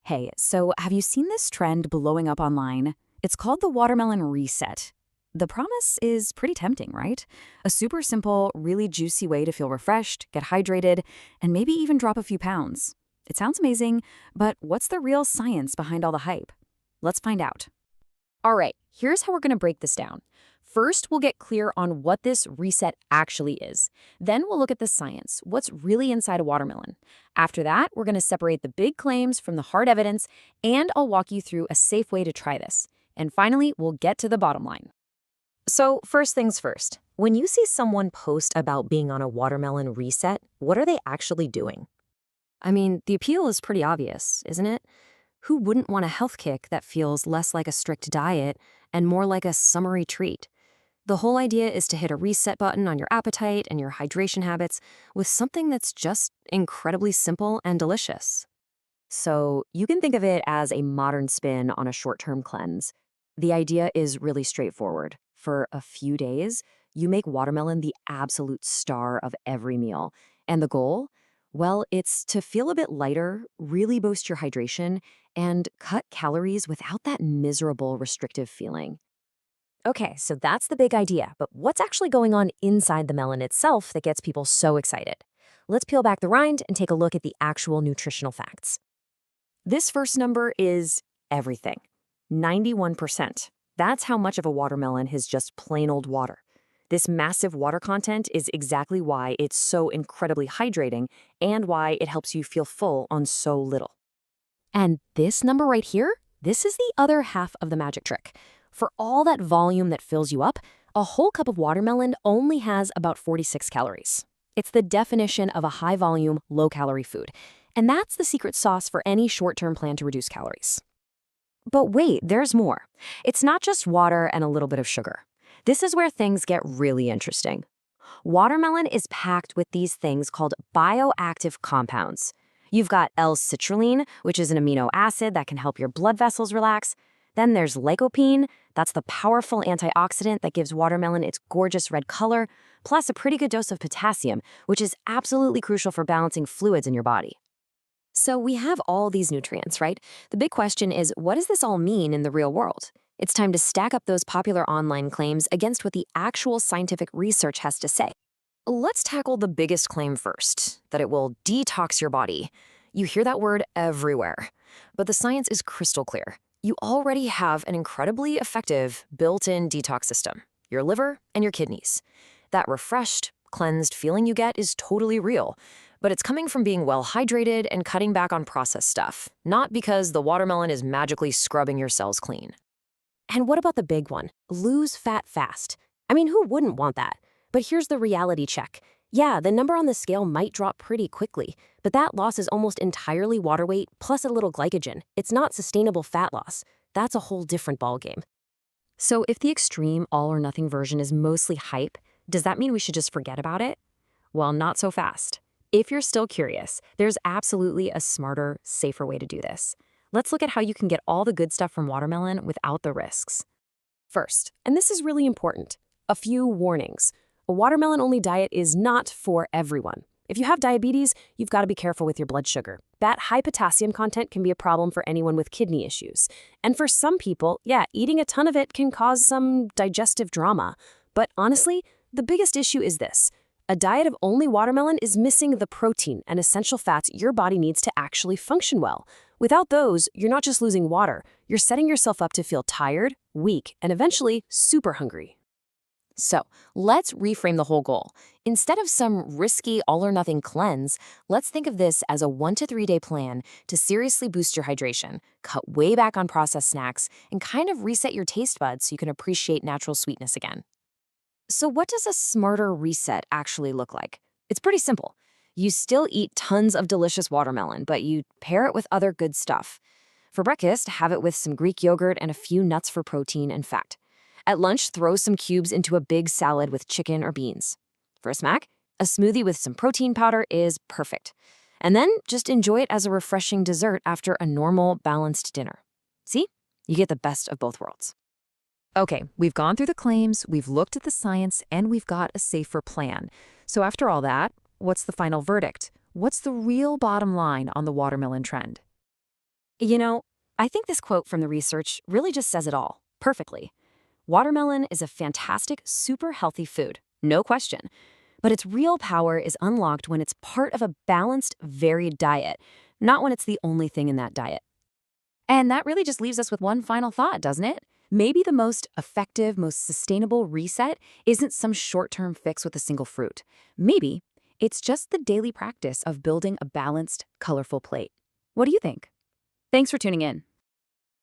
Hey, so have you seen this trend blowing up online? It's called the watermelon reset. The promise is pretty tempting, right? A super simple, really juicy way to feel refreshed, get hydrated, and maybe even drop a few pounds. It sounds amazing, but what's the real science behind all the hype? Let's find out. All right, here's how we're going to break this down. First, we'll get clear on what this reset actually is. Then we'll look at the science, what's really inside a watermelon. After that, we're going to separate the big claims from the hard evidence, and I'll walk you through a safe way to try this. And finally, we'll get to the bottom line. So, first things first, when you see someone post about being on a watermelon reset, what are they actually doing? I mean, the appeal is pretty obvious, isn't it? Who wouldn't want a health kick that feels less like a strict diet and more like a summery treat? The whole idea is to hit a reset button on your appetite and your hydration habits with something that's just incredibly simple and delicious. So you can think of it as a modern spin on a short-term cleanse. The idea is really straightforward. For a few days, you make watermelon the absolute star of every meal. And the goal? Well, it's to feel a bit lighter, really boost your hydration, and cut calories without that miserable restrictive feeling. Okay, so that's the big idea, but what's actually going on inside the melon itself that gets people so excited? Let's peel back the rind and take a look at the actual nutritional facts. This first number is everything. 91%. That's how much of a watermelon is just plain old water. This massive water content is exactly why it's so incredibly hydrating and why it helps you feel full on so little. And this number right here, this is the other half of the magic trick. For all that volume that fills you up, a whole cup of watermelon only has about 46 calories. It's the definition of a high-volume, low-calorie food. And that's the secret sauce for any short-term plan to reduce calories. But wait, there's more. It's not just water and a little bit of sugar. This is where things get really interesting. Watermelon is packed with these things called bioactive compounds. You've got L-citrulline, which is an amino acid that can help your blood vessels relax. Then there's lycopene, that's the powerful antioxidant that gives watermelon its gorgeous red color, plus a pretty good dose of potassium, which is absolutely crucial for balancing fluids in your body. So we have all these nutrients, right? The big question is, what does this all mean in the real world? It's time to stack up those popular online claims against what the actual scientific research has to say. Let's tackle the biggest claim first, that it will detox your body. You hear that word everywhere, but the science is crystal clear. You already have an incredibly effective built-in detox system, your liver and your kidneys. That refreshed, cleansed feeling you get is totally real, but it's coming from being well hydrated and cutting back on processed stuff, not because the watermelon is magically scrubbing your cells clean. And what about the big one? Lose fat fast. I mean, who wouldn't want that? But here's the reality check. Yeah, the number on the scale might drop pretty quickly, but that loss is almost entirely water weight plus a little glycogen. It's not sustainable fat loss. That's a whole different ballgame. So if the extreme all-or-nothing version is mostly hype, does that mean we should just forget about it? Well, not so fast. If you're still curious, there's absolutely a smarter, safer way to do this. Let's look at how you can get all the good stuff from watermelon without the risks. First, and this is really important, a few warnings. A watermelon-only diet is not for everyone. If you have diabetes, you've got to be careful with your blood sugar. That high potassium content can be a problem for anyone with kidney issues. And for some people, yeah, eating a ton of it can cause some digestive drama. But honestly, the biggest issue is this. A diet of only watermelon is missing the protein and essential fats your body needs to actually function well. Without those, you're not just losing water, you're setting yourself up to feel tired, weak, and eventually super hungry. So let's reframe the whole goal. Instead of some risky all-or-nothing cleanse, let's think of this as a 1 to 3 day plan to seriously boost your hydration, cut way back on processed snacks, and kind of reset your taste buds so you can appreciate natural sweetness again. So what does a smarter reset actually look like? It's pretty simple. You still eat tons of delicious watermelon, but you pair it with other good stuff. For breakfast, have it with some Greek yogurt and a few nuts for protein and fat. At lunch, throw some cubes into a big salad with chicken or beans. For a snack, a smoothie with some protein powder is perfect. And then just enjoy it as a refreshing dessert after a normal, balanced dinner. See? You get the best of both worlds. Okay, we've gone through the claims, we've looked at the science, and we've got a safer plan. So after all that, what's the final verdict? What's the real bottom line on the watermelon trend? You know, I think this quote from the research really just says it all, perfectly. Watermelon is a fantastic, super healthy food, no question. But its real power is unlocked when it's part of a balanced, varied diet, not when it's the only thing in that diet. And that really just leaves us with one final thought, doesn't it? Maybe the most effective, most sustainable reset isn't some short-term fix with a single fruit. Maybe it's just the daily practice of building a balanced, colorful plate. What do you think? Thanks for tuning in.